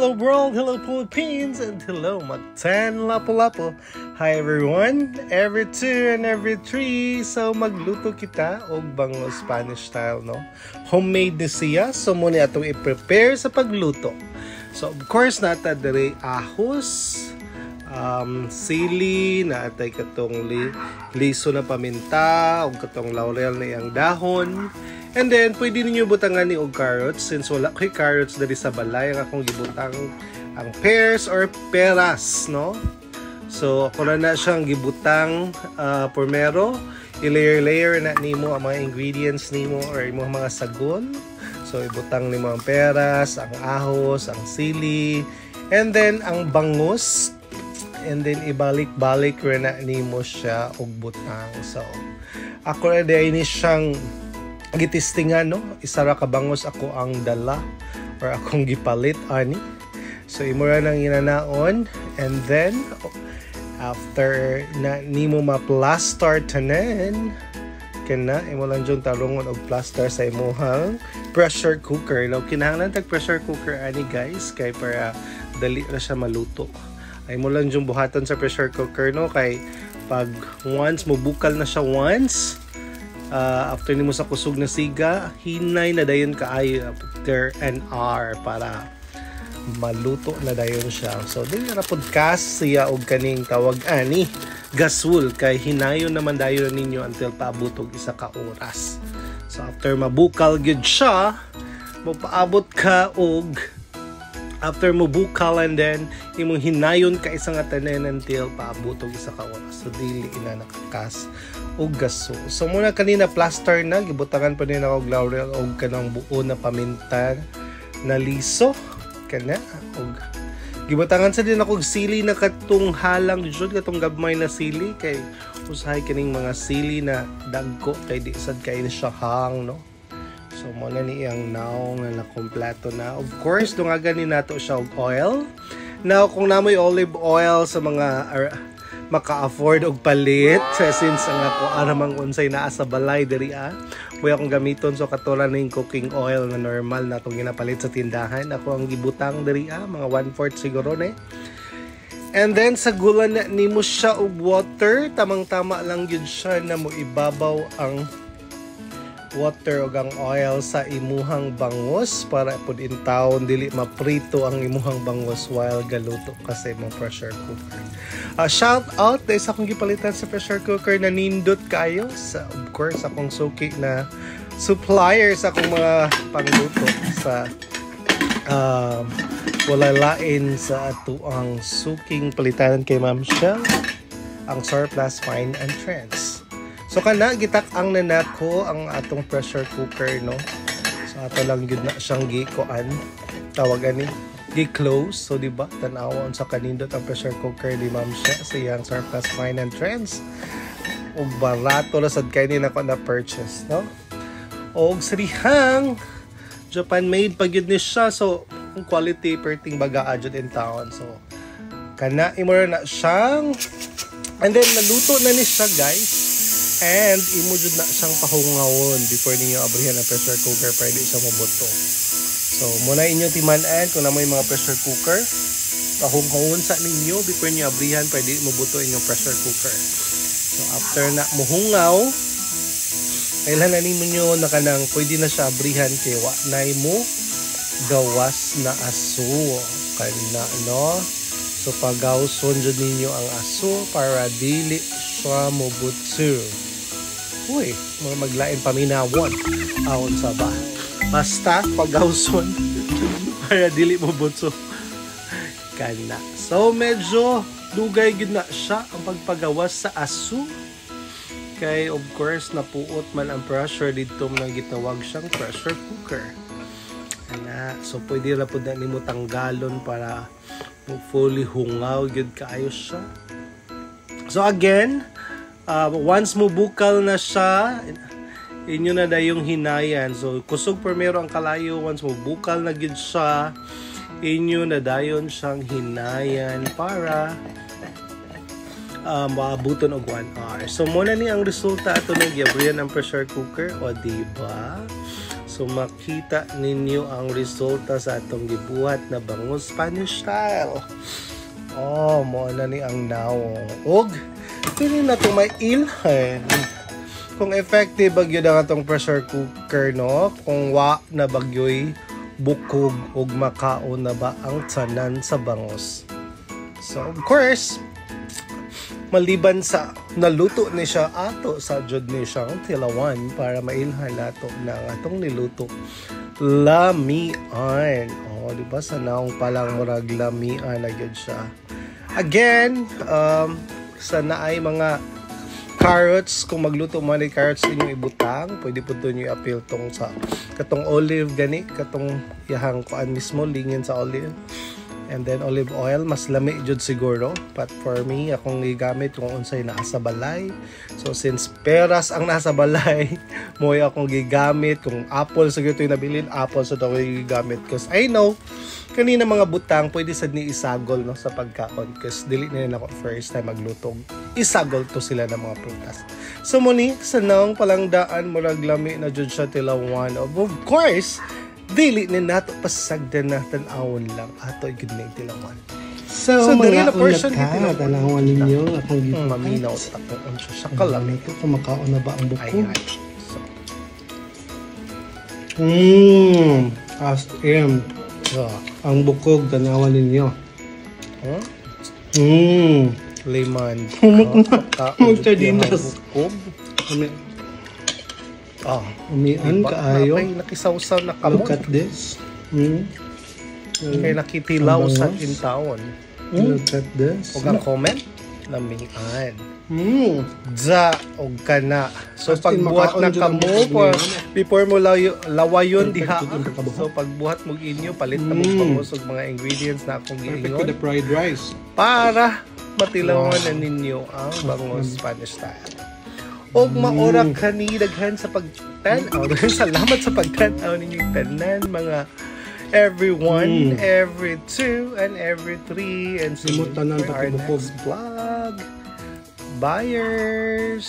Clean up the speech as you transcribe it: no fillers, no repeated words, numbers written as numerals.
hello world, hello Philippines, and hello Magtan Lapu-Lapu. Hi everyone, every 2 and every 3. So magluto kita og bango Spanish style, no? Homemade ni siya, so muna atong i-prepare sa pagluto. So of course nata dere ahos, sili, naatay katong liso na paminta, o katong laurel na iyang dahon. And then, pwede ninyo butangan ni og carrots. Since wala ko'y carrots dali sa balay, ang akong gibutang ang pears or peras, no? So, ako na siyang gibutang primero. I-layer-layer na nimo ang mga ingredients nimo or imong mga sagon. So, ibutang nimo ang peras, ang ahos, ang sili, and then ang bangus. And then, ibalik-balik rin na nimo siya og butang. So, ako na dahil ni siyang gitistingan, no? Isa ra ka bangos ako ang dala or akong gipalit ani. So imura nang inanaon, and then after na nimo ma-plaster tanan kana imo lang jud tarungon og plaster sa imong pressure cooker. No, kinahanglan tag pressure cooker ani guys kay para dali ra siya maluto. Ay mo lang jud buhaton sa pressure cooker, no, kay pag once mo bukal na siya once, after nimo sa kusog na siga, hinay na dayon kaayo after an hour para maluto na dayon siya. So dili ra podcast siya og kaning tawag ani gaswul kay hinayon naman dayon ninyo until paabot og isa ka oras. So after mabukal gyud siya, mopaabot ka og after mo bukal, and then imong hinayon ka isang tanan until paabot og isa ka oras. So dili ina nakakas og gaso. So muna kanina plaster na, gibutangan pa din ako og laurel og kanang buo na paminta na liso kana og gibutangan sa din ako og sili na katong halang jud katong gabmay na sili kay usahay kining mga sili na dagko kay di sad kay na siya hang, no. So muna ni iyang naong na kompleto na. Of course dungagan ni nato siya og oil. Now kung namoy olive oil sa mga maka-afford og palit, since ang ako aramang unsay naa sa balay diri mo akong gamiton, so katulad ning cooking oil na normal na itong ginapalit sa tindahan, ako ang gibutang diri mga 1/4 siguro ne. And then sa gulan na nimo siya og water, tamang-tama lang yun siya na mo ibabaw ang water o ang oil sa imuhang bangus para pud in taon dili maprito ang imuhang bangus while galuto kasi mo pressure cooker. Shout out dahil sa akong gipalitan sa pressure cooker na nindot kayo sa of course akong suki na supplier sa akong mga pangluto sa wala lain sa ato ang suking palitan kay Ma'am Shell, ang Surplus Fine and Trends. So kana gitak-ang na nako ang atong pressure cooker, no. So ato lang gyud na siyang gikuan tawag ani gi-close. So di ba tan-awon sa kanindot ang pressure cooker ni Ma'am Shea sa iyang Surplus Fine and Trends. Og barato ra sad kay ni nako na purchase, no. Og sirihang Japan made pa gyud ni siya, so ang quality perting baga jud in town. So kana imo na siyang, and then naluto na ni siya guys. And imo jud na siyang pahungawon before ninyo abrihan ang pressure cooker para di siya mabuto. So muna inyo timan-an kung namoy mga pressure cooker, pahungawon sa ninyo before niyo abrihan para di mabuto inyong pressure cooker. So after na muhungaw, kailan na ninyo na kanang pwede na siya abrihan kay wa nay mo gawas na aso kana, no. So pagawson jud ninyo ang aso para dili siya mobutso. Uy, mga maglain paminawon awon sa ba. Basta pagawson para dili mobutso kana. So medyo dugay gid na siya ang pagpagawas sa aso. Kay of course napuot man ang pressure dito man gitawag siyang pressure cooker. Ana, so pwede ra pud na nimo tanggalon para fully hungaw gyud kaayo siya. So again, once mo bukal na siya, inyo na dayong hinayan. So kusog primero ang kalayo, once mo bukal na gyud siya, inyo na dayon siyang hinayan para maabuton og 1 hour. So muna ni ang resulta ato ng giabrihan ang pressure cooker, o diba? So makita ninyo ang resulta sa atong gibuhat na bangus Spanish style. Oh, mo na ni ang naong. Og dili na to may ilhan. Kung effective bagyo na atong pressure cooker, no? Kung wa na bagyoy bukog og makao na ba ang tanan sa bangus. So of course, maliban sa naluto ni siya ato sa jud ni siyang tilawan para mailhan nato ng atong niluto lamian. Oh, di ba sa naong palang murag lamian na gyud siya. Again, sa naay mga carrots, kung magluto man ni carrots inyong ibutang, pwede po doon yung appeal tong sa katong olive gani, katong yahang kuan mismo lingin sa olive. And then olive oil, mas lami jud siguro. But for me, akong gigamit kung unsay naa sa balay. So since peras ang nasa balay, mo'y akong gigamit. Kung apple siguro ito yung nabilin, apple so ito ako gigamit. Because I know, kanina mga butang, pwede sad ni isagol no, sa pagkaon. Because dili na ako first time maglutog. Isagol to sila ng mga prutas. So muni, sa naong palang daan, murag lami na jud siya tilawan. Of course, dili ni nato pasagdan na tan-awon lang ato igid tilawan. So dili mga na portion ulat ka, tanawan ninyo akong gibuhat. maminaw ta kung siya kalami. Ito, kumakaon na ba ang bukog? Ayan. So, As in, ang bukog, tanawan ninyo. lemon. Sardinas. Umian kaayo. May nakisawsaw na kamo. Look at this. Kay nakitilaw sa intawon. Look at this. Huwag ang comment. Lamian. Dza og kana. So As in, pagbuhat na makaon kamo dyan ang before mo lawayon diha. Perfect to So pagbuhat mo inyo palit na mo pangusog mga ingredients na akong Perfect with giingon the fried rice. para matilawan na ninyo ang bangus Spanish style. Og maorak kani daghan sa pagtan-aw. Salamat sa pagtan-aw ninyong tanan mga everyone, every 2 and every 3 and see you Limutan na ang for our takibukog. next vlog. Buyers!